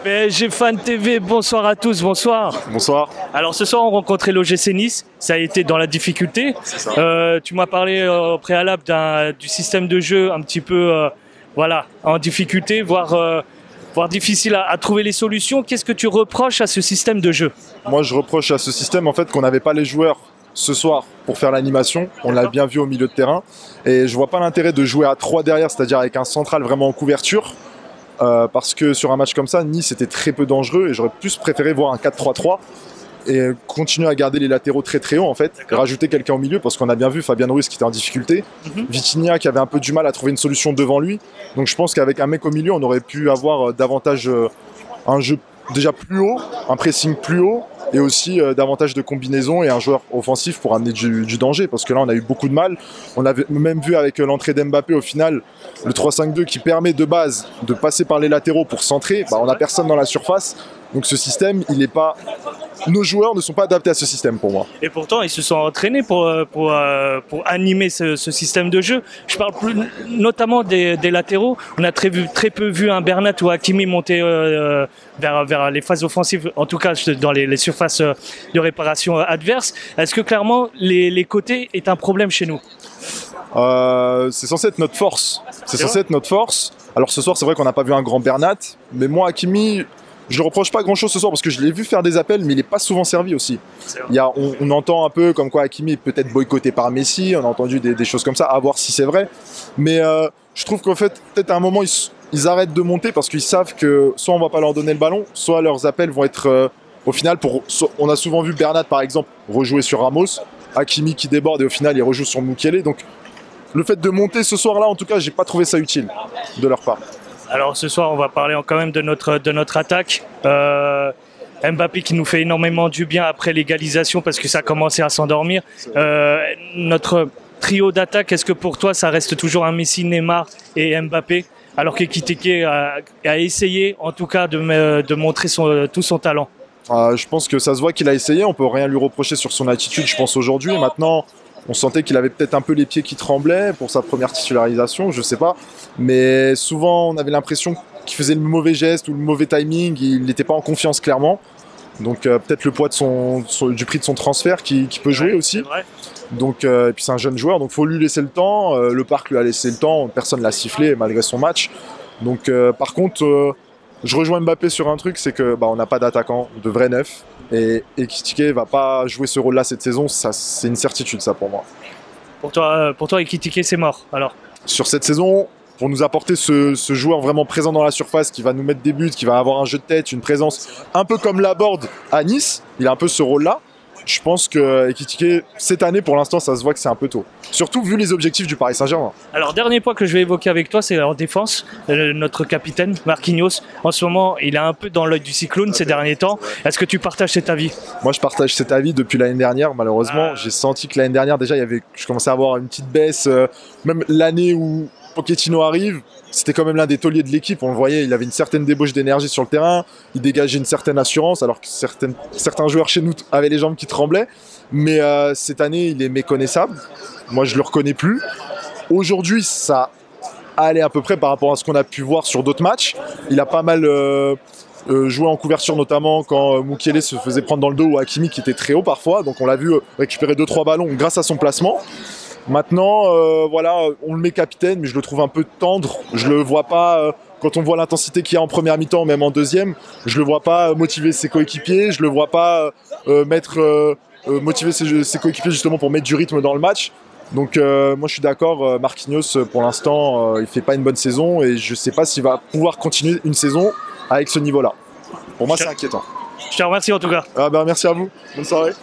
PSG Fan TV, bonsoir à tous, bonsoir. Bonsoir. Alors ce soir on rencontrait l'OGC Nice, ça a été dans la difficulté. Tu m'as parlé au préalable du système de jeu un petit peu voilà, en difficulté, voire difficile à trouver les solutions. Qu'est-ce que tu reproches à ce système de jeu? Moi je reproche à ce système en fait qu'on n'avait pas les joueurs ce soir pour faire l'animation, on l'a bien vu au milieu de terrain et je vois pas l'intérêt de jouer à 3 derrière, c'est-à-dire avec un central vraiment en couverture. Parce que sur un match comme ça, Nice était très peu dangereux et j'aurais plus préféré voir un 4-3-3 et continuer à garder les latéraux très très hauts en fait, et rajouter quelqu'un au milieu parce qu'on a bien vu Fabien Ruiz qui était en difficulté, Vitinha qui avait un peu du mal à trouver une solution devant lui, donc je pense qu'avec un mec au milieu on aurait pu avoir davantage un jeu déjà plus haut, un pressing plus haut et aussi davantage de combinaisons et un joueur offensif pour amener du danger parce que là on a eu beaucoup de mal. On avait même vu avec l'entrée d'Mbappé au final le 3-5-2 qui permet de base de passer par les latéraux pour centrer, on n'a personne dans la surface donc ce système il n'est pas... Nos joueurs ne sont pas adaptés à ce système pour moi. Et pourtant, ils se sont entraînés pour animer ce système de jeu. Je parle notamment des latéraux. On a très peu vu un Bernat ou Hakimi monter vers les phases offensives, en tout cas dans les surfaces de réparation adverses. Est-ce que clairement, les côtés est un problème chez nous? C'est censé être notre force. C'est censé être notre force. Alors ce soir, c'est vrai qu'on n'a pas vu un grand Bernat, mais moi, Hakimi... Je ne reproche pas grand-chose ce soir parce que je l'ai vu faire des appels, mais il n'est pas souvent servi aussi. On entend un peu comme quoi Hakimi est peut-être boycotté par Messi, on a entendu des choses comme ça, à voir si c'est vrai. Mais je trouve qu'en fait, peut-être à un moment, ils arrêtent de monter parce qu'ils savent que soit on ne va pas leur donner le ballon, soit leurs appels vont être au final, on a souvent vu Bernat par exemple rejouer sur Ramos, Hakimi qui déborde et au final il rejoue sur Mukiele. Donc le fait de monter ce soir-là, en tout cas, j'ai pas trouvé ça utile de leur part. Alors ce soir, on va parler quand même de notre attaque. Mbappé qui nous fait énormément du bien après l'égalisation parce que ça a commencé à s'endormir. Notre trio d'attaque, est-ce que pour toi, ça reste toujours un Messi, Neymar et Mbappé alors qu'Ekitike a essayé en tout cas de montrer tout son talent? Je pense que ça se voit qu'il a essayé. On peut rien lui reprocher sur son attitude, je pense, aujourd'hui. Maintenant... On sentait qu'il avait peut-être un peu les pieds qui tremblaient pour sa première titularisation, je sais pas. Mais souvent, on avait l'impression qu'il faisait le mauvais geste ou le mauvais timing. Il n'était pas en confiance, clairement. Donc peut-être le poids du prix de son transfert qui peut jouer aussi. Donc, et puis c'est un jeune joueur, donc il faut lui laisser le temps. Le Parc lui a laissé le temps, personne ne l'a sifflé malgré son match. Donc par contre, je rejoins Mbappé sur un truc, c'est que on n'a pas d'attaquant de vrai neuf. Et Ekitike va pas jouer ce rôle-là cette saison, c'est une certitude ça pour moi. Pour toi Ekitike c'est mort alors? Sur cette saison, pour nous apporter ce joueur vraiment présent dans la surface, qui va nous mettre des buts, qui va avoir un jeu de tête, une présence, un peu comme Laborde à Nice, il a un peu ce rôle-là. Je pense que Ekitike, cette année, pour l'instant, ça se voit que c'est un peu tôt. Surtout vu les objectifs du Paris Saint-Germain. Alors, dernier point que je vais évoquer avec toi, c'est en défense. Notre capitaine, Marquinhos, en ce moment, il est un peu dans l'œil du cyclone ces derniers temps. Est-ce que tu partages cet avis? Moi, je partage cet avis depuis l'année dernière, malheureusement. J'ai senti que l'année dernière, déjà, je commençais à avoir une petite baisse. Même l'année où Pochettino arrive, c'était quand même l'un des tauliers de l'équipe, on le voyait, il avait une certaine débauche d'énergie sur le terrain, il dégageait une certaine assurance, alors que certains joueurs chez nous avaient les jambes qui tremblaient, mais cette année il est méconnaissable, moi je le reconnais plus. Aujourd'hui ça allait à peu près par rapport à ce qu'on a pu voir sur d'autres matchs, il a pas mal joué en couverture notamment quand Mukiele se faisait prendre dans le dos ou Hakimi qui était très haut parfois, donc on l'a vu récupérer 2-3 ballons grâce à son placement. Maintenant, voilà, on le met capitaine, mais je le trouve un peu tendre. Je le vois pas, quand on voit l'intensité qu'il y a en première mi-temps, même en deuxième, je le vois pas motiver ses coéquipiers, je le vois pas motiver ses coéquipiers justement pour mettre du rythme dans le match. Donc moi je suis d'accord, Marquinhos pour l'instant il fait pas une bonne saison et je sais pas s'il va pouvoir continuer une saison avec ce niveau-là. Pour moi c'est inquiétant. Je te remercie en tout cas. Merci à vous, bonne soirée.